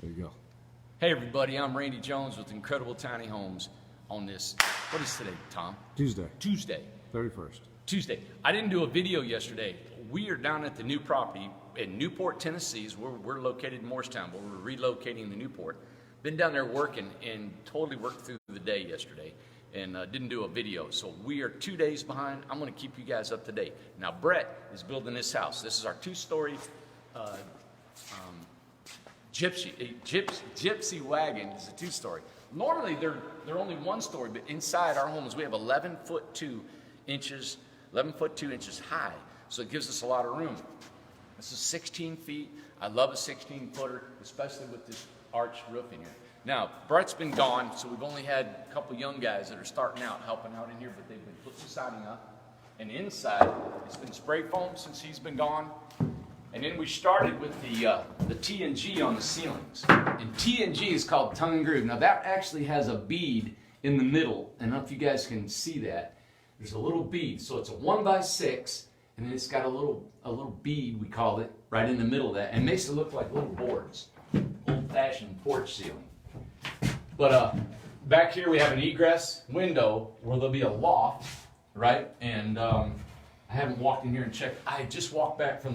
There you go. Hey everybody, I'm Randy Jones with Incredible Tiny Homes on this, what is today, Tom? Tuesday. 31st. Tuesday. I didn't do a video yesterday. We are down at the new property in Newport, Tennessee. We're located in Morristown, but we're relocating to Newport. Been down there working and totally worked through the day yesterday and didn't do a video. So we are 2 days behind. I'm gonna keep you guys up to date. Now Brett is building this house. This is our two-story gypsy wagon. It's a two-story. Normally they're only one story, but inside our homes we have 11 foot 2 inches high. So it gives us a lot of room. This is 16 feet. I love a 16-footer, especially with this arched roof in here. Now, Brett's been gone, so we've only had a couple young guys that are starting out, helping out in here, but they've been putting the siding up. And inside, it's been spray foam since he's been gone. And then we started with the T&G on the ceilings. And T&G is called tongue and groove. Now that actually has a bead in the middle. And I don't know if you guys can see that. There's a little bead. So it's a 1x6, and then it's got a little bead, we call it, right in the middle of that. And it makes it look like little boards. Old-fashioned porch ceiling. But back here we have an egress window where there'll be a loft, right? And I haven't walked in here and checked. I just walked back from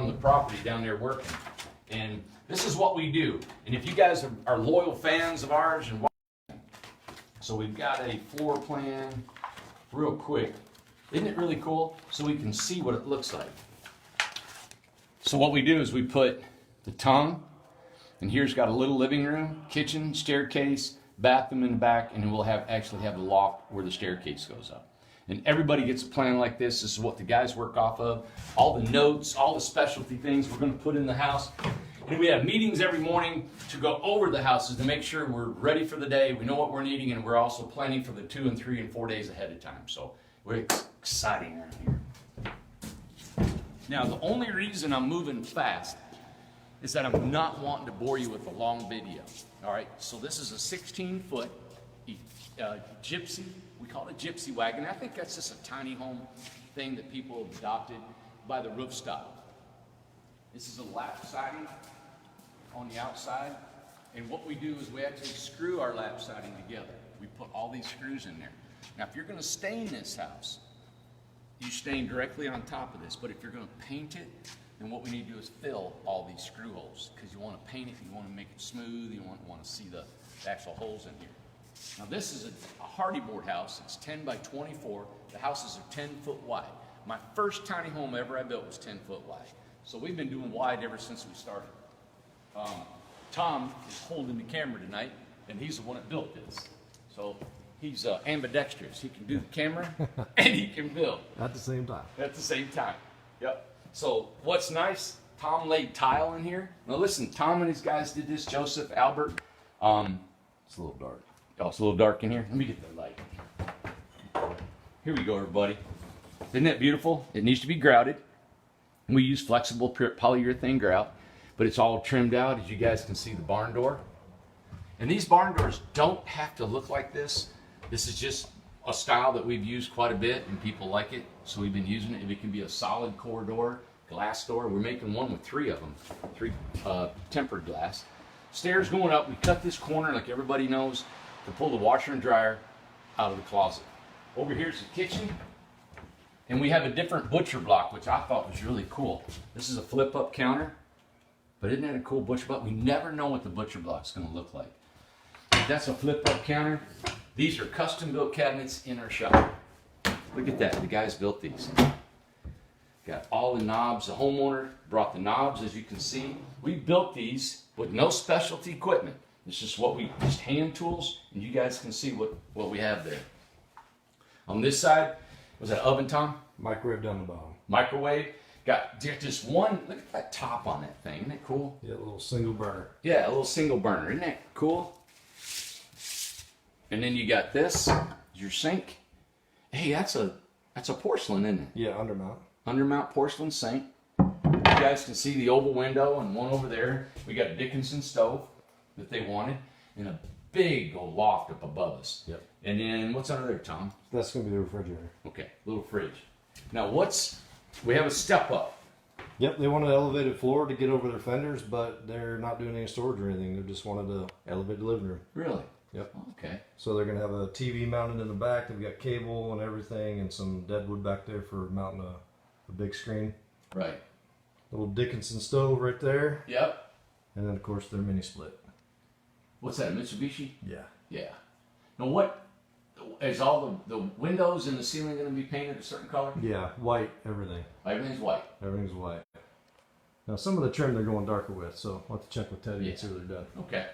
the property down there working. And this is what we do. And if you guys are loyal fans of ours, and so we've got a floor plan real quick. Isn't it really cool? So we can see what it looks like. So what we do is we put the tongue, and here's got a little living room, kitchen, staircase, bathroom in the back, and then we'll actually have the loft where the staircase goes up. And everybody gets a plan like this. This is what the guys work off of. All the notes, all the specialty things we're going to put in the house. And we have meetings every morning to go over the houses to make sure we're ready for the day. We know what we're needing, and we're also planning for the 2 and 3 and 4 days ahead of time. So we're exciting around here. Now, the only reason I'm moving fast is that I'm not wanting to bore you with a long video. All right, so this is a 16-foot gypsy. We call it a gypsy wagon. I think that's just a tiny home thing that people have adopted by the roof style. This is a lap siding on the outside. And what we do is we actually screw our lap siding together. We put all these screws in there. Now, if you're gonna stain this house, you stain directly on top of this. But if you're gonna paint it, then what we need to do is fill all these screw holes, because you wanna paint it, you wanna make it smooth, you wanna see the actual holes in here. Now this is a hardy board house. It's 10 by 24. The houses are 10 foot wide. My first tiny home ever I built was 10 foot wide. So we've been doing wide ever since we started. Tom is holding the camera tonight, and he's the one that built this. So he's ambidextrous. He can do the camera and he can build. At the same time. At the same time. Yep. So what's nice, Tom laid tile in here. Now listen, Tom and his guys did this, Joseph, Albert. It's a little dark. Oh, it's a little dark in here. Let me get the light. Here we go, everybody. Isn't that beautiful? It needs to be grouted. We use flexible polyurethane grout, but it's all trimmed out, as you guys can see the barn door. And these barn doors don't have to look like this. This is just a style that we've used quite a bit, and people like it, so we've been using it. It can be a solid core door, glass door. We're making one with 3 of them, 3 tempered glass. Stairs going up. We cut this corner, like everybody knows, to pull the washer and dryer out of the closet. Over here's the kitchen, and we have a different butcher block, which I thought was really cool. This is a flip-up counter, but isn't that a cool butcher block? We never know what the butcher block's going to look like. That's a flip-up counter. These are custom-built cabinets in our shop. Look at that. The guys built these. Got all the knobs. The homeowner brought the knobs, as you can see. We built these with no specialty equipment. It's just just hand tools, and you guys can see what we have there. On this side, was that oven, Tom? Microwave down the bottom. Microwave. Got just one, look at that top on that thing. Isn't that cool? Yeah, a little single burner. Yeah, a little single burner. Isn't that cool? And then you got this, your sink. Hey, that's a porcelain, isn't it? Yeah, undermount. Undermount porcelain sink. You guys can see the oval window and one over there. We got a Dickinson stove that they wanted, and a big old loft up above us. Yep. And then what's under there, Tom? That's going to be the refrigerator. Okay, little fridge. Now we have a step up. Yep, they wanted an elevated floor to get over their fenders, but they're not doing any storage or anything. They just wanted to elevate the living room. Really? Yep. Okay. So they're gonna have a TV mounted in the back. They've got cable and everything, and some deadwood back there for mounting a big screen. Right. Little Dickinson stove right there, Yep. and then of course their mini split. What's that, a Mitsubishi? Yeah. Yeah. Now what, is all the windows and the ceiling going to be painted a certain color? Yeah, white everything. Everything's white. Everything's white. Now some of the trim they're going darker with, so I'll have to check with Teddy and see what they're done. Okay.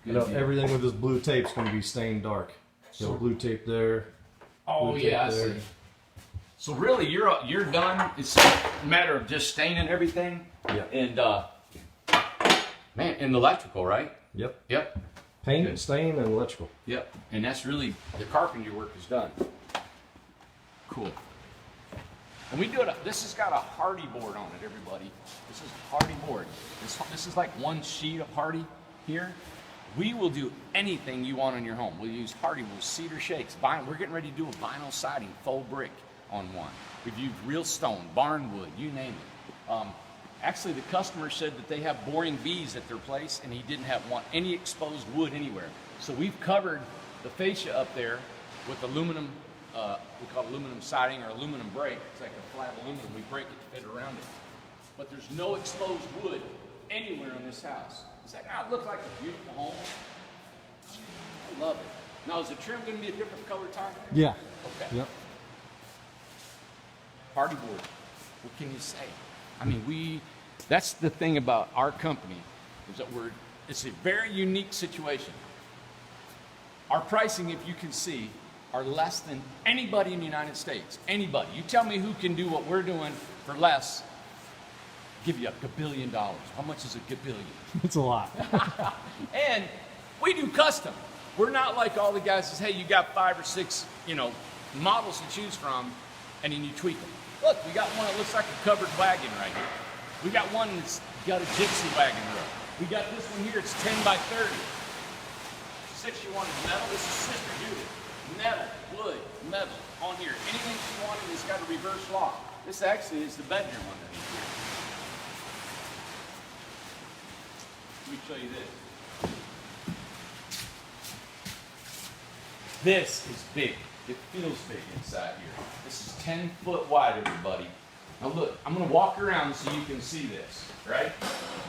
You know, everything with this blue tape's going to be stained dark. So blue tape there. Oh blue yeah, I tape there. see. So really, you're done. It's a matter of just staining everything. Yeah. And man, and electrical, right? Yep. Yep. Paint, Good. stain, and electrical. Yep. And that's really the carpentry work is done. Cool. And we do it. This has got a hardy board on it, everybody. This is hardy board. This is like one sheet of hardy here. We will do anything you want in your home. We'll use hardy, we'll cedar shakes, vinyl. We're getting ready to do a vinyl siding, faux brick on one. We've used real stone, barn wood, you name it. Actually, the customer said that they have boring bees at their place, and he didn't want any exposed wood anywhere. So we've covered the fascia up there with aluminum, we call it aluminum siding or aluminum break. It's like a flat aluminum. We break it to fit around it. But there's no exposed wood anywhere in this house. It's like, it looks like a beautiful home. I love it. Now, is the trim going to be a different color time? Yeah. Okay. Yep. Party board. What can you say? I mean, that's the thing about our company, is that it's a very unique situation. Our pricing, if you can see, are less than anybody in the United States. Anybody. You tell me who can do what we're doing for less, give you $1 billion. How much is $1 billion? It's a lot. And we do custom. We're not like all the guys that say, hey, you got 5 or 6, models to choose from, and then you tweak them. Look, we got one that looks like a covered wagon right here. We got one that's got a gypsy wagon roof. We got this one here, it's 10 by 30. 61 is metal, this is Sister Judith. Metal, wood, metal, on here. Anything you want, it's got a reverse lock. This actually is the bedroom underneath here. Let me show you this. This is big. It feels big inside here. This is 10 foot wide, everybody. Now look, I'm gonna walk around so you can see this, right?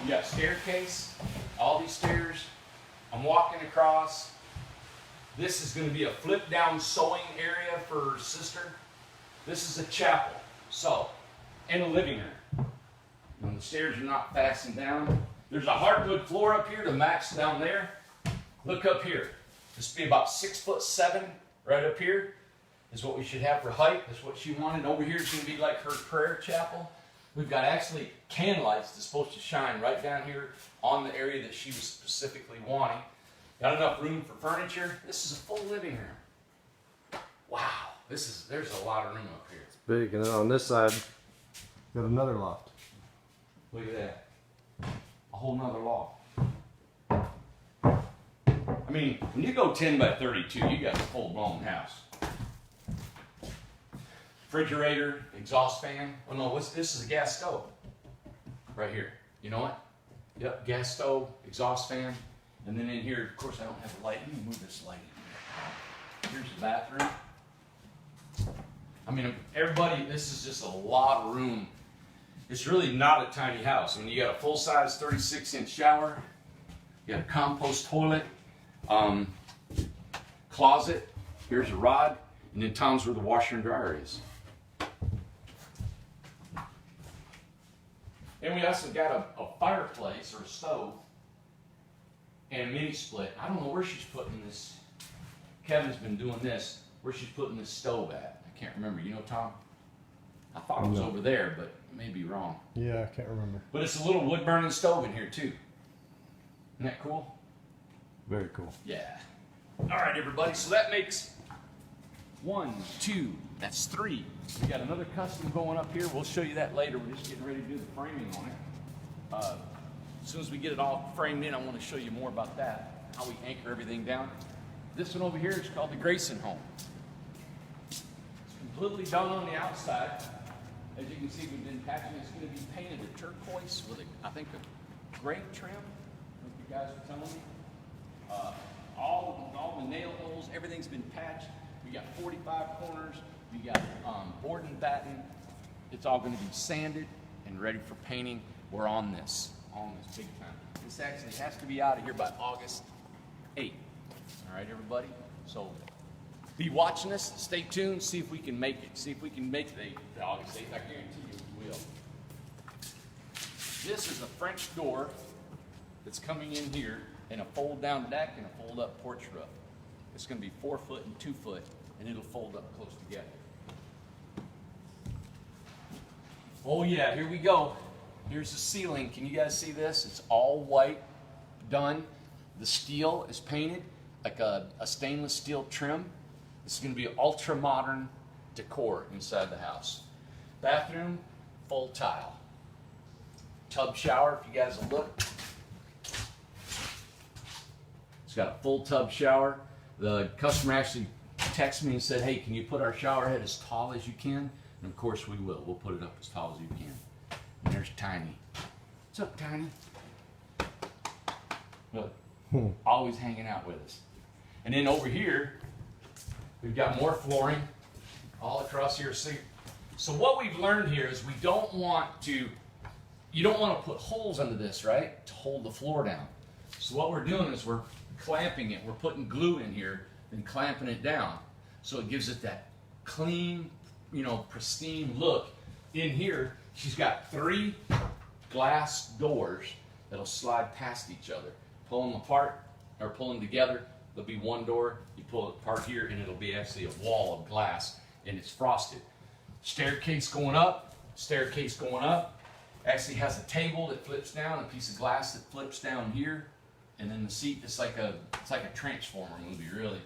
You got staircase, all these stairs. I'm walking across. This is gonna be a flip down sewing area for sister. This is a chapel, so, and a living room. And the stairs are not fastened down. There's a hardwood floor up here to match down there. Look up here. This will be about 6'7" right up here is what we should have for height. That's what she wanted. Over here is going to be like her prayer chapel. We've got actually candlelights that's supposed to shine right down here on the area that she was specifically wanting. Got enough room for furniture. This is a full living room. Wow, there's a lot of room up here. It's big, and then on this side, got another loft. Look at that. A whole nother loft. I mean, when you go 10 by 32, you got a full-blown house. Refrigerator, exhaust fan. Oh no, this is a gas stove. Right here. You know what? Yep, gas stove, exhaust fan. And then in here, of course, I don't have a light. Let me move this light in here. Here's the bathroom. I mean, everybody, this is just a lot of room. It's really not a tiny house. I mean, you got a full-size 36-inch shower. You got a compost toilet. Closet. Here's a rod. And then Tom's where the washer and dryer is. And we also got a fireplace or a stove and a mini split. I don't know where she's putting this. Kevin's been doing this. Where she's putting this stove at. I can't remember. You know, Tom? I thought it was over there, but I may be wrong. Yeah, I can't remember. But it's a little wood burning stove in here too. Isn't that cool? Very cool. Yeah. All right, everybody. So that makes 1, 2. That's 3. We got another custom going up here. We'll show you that later. We're just getting ready to do the framing on it. As soon as we get it all framed in, I want to show you more about that, how we anchor everything down. This one over here is called the Grayson home. It's completely done on the outside. As you can see, we've been patching. It's going to be painted a turquoise with, I think, a gray trim, like you guys were telling me. All the nail holes, everything's been patched. We got 45 corners. We got board and batten. It's all going to be sanded and ready for painting. We're on this big time. This actually has to be out of here by August 8th. All right, everybody? So be watching us. Stay tuned. See if we can make it. See if we can make the August 8th. I guarantee you we will. This is a French door that's coming in here and a fold-down deck and a fold-up porch roof. It's going to be 4 foot and 2 foot, and it'll fold up close together. Oh yeah, here we go. Here's the ceiling. Can you guys see this? It's all white, done. The steel is painted like a stainless steel trim. This is going to be ultra modern decor inside the house. Bathroom, full tile. Tub shower, if you guys will look. It's got a full tub shower. The customer actually texted me and said, hey, can you put our shower head as tall as you can? And of course we will. We'll put it up as tall as you can. And there's Tiny. What's up, Tiny? Look, always hanging out with us. And then over here, we've got more flooring all across here. So what we've learned here is you don't want to put holes under this, right? To hold the floor down. So what we're doing is we're clamping it. We're putting glue in here and clamping it down. So it gives it that clean, pristine look. In here, she's got 3 glass doors that'll slide past each other. Pull them apart or pull them together, there'll be one door. You pull it apart here and it'll be actually a wall of glass, and it's frosted. Staircase going up, staircase going up. Actually has a table that flips down, a piece of glass that flips down here, and then the seat, it's like a Transformer movie, really.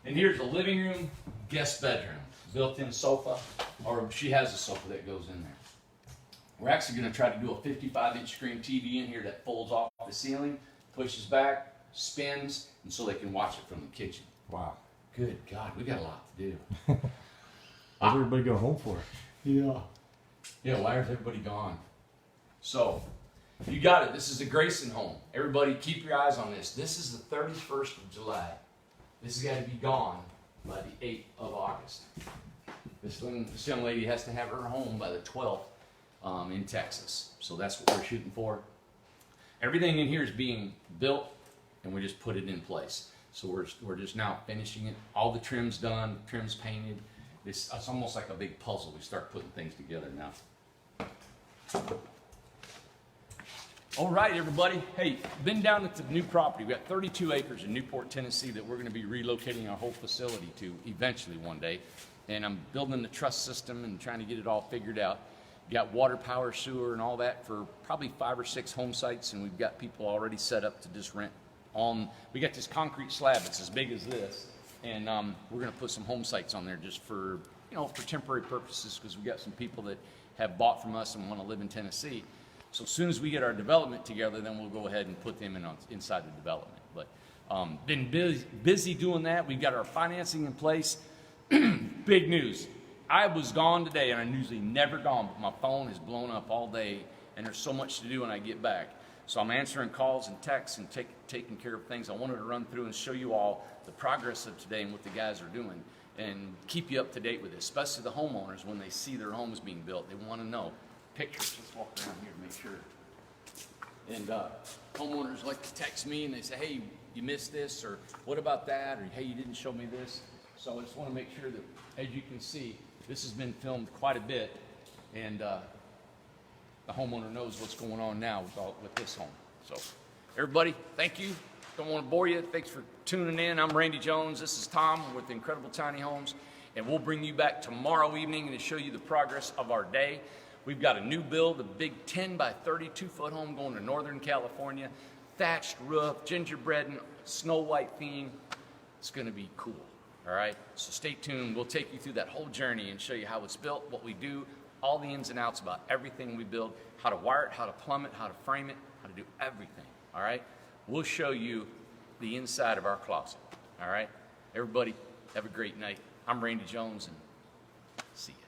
And here's the living room, guest bedroom, built-in sofa, or she has a sofa that goes in there. We're actually going to try to do a 55-inch screen TV in here that folds off the ceiling, pushes back, spins, and so they can watch it from the kitchen. Wow. Good God, we got a lot to do. Where's everybody go home for? Yeah, why is everybody gone? So, you got it. This is the Grayson home. Everybody keep your eyes on this. This is the 31st of July. This has got to be gone by the 8th of August. This young lady has to have her home by the 12th in Texas. So that's what we're shooting for. Everything in here is being built, and we just put it in place. So we're just now finishing it. All the trim's done, trim's painted. It's almost like a big puzzle. We start putting things together now. All right, everybody. Hey, been down at the new property. We've got 32 acres in Newport, Tennessee that we're going to be relocating our whole facility to eventually one day. And I'm building the truss system and trying to get it all figured out. We got water, power, sewer, and all that for probably 5 or 6 home sites, and we've got people already set up to just rent on. We got this concrete slab. It's as big as this, and we're going to put some home sites on there just for for temporary purposes, because we got some people that have bought from us and want to live in Tennessee. So as soon as we get our development together, then we'll go ahead and put them inside the development. But been busy doing that. We've got our financing in place. Big news. I was gone today, and I'm usually never gone, but my phone is blown up all day, and there's so much to do when I get back. So I'm answering calls and texts and taking care of things. I wanted to run through and show you all the progress of today and what the guys are doing, and keep you up to date with it, especially the homeowners. When they see their homes being built, they want to know. Pictures. Let's walk around here to make sure. And homeowners like to text me and they say, hey, you missed this, or what about that, or hey, you didn't show me this. So I just want to make sure that, as you can see, this has been filmed quite a bit, and the homeowner knows what's going on now with this home. So everybody, thank you. Don't want to bore you. Thanks for tuning in. I'm Randy Jones. This is Tom with Incredible Tiny Homes, and we'll bring you back tomorrow evening to show you the progress of our day. We've got a new build, a big 10 by 32 foot home going to Northern California. Thatched roof, gingerbread and Snow White theme. It's going to be cool, all right? So stay tuned. We'll take you through that whole journey and show you how it's built, what we do, all the ins and outs about everything we build, how to wire it, how to plumb it, how to frame it, how to do everything, all right? We'll show you the inside of our closet, all right? Everybody, have a great night. I'm Randy Jones, and see ya.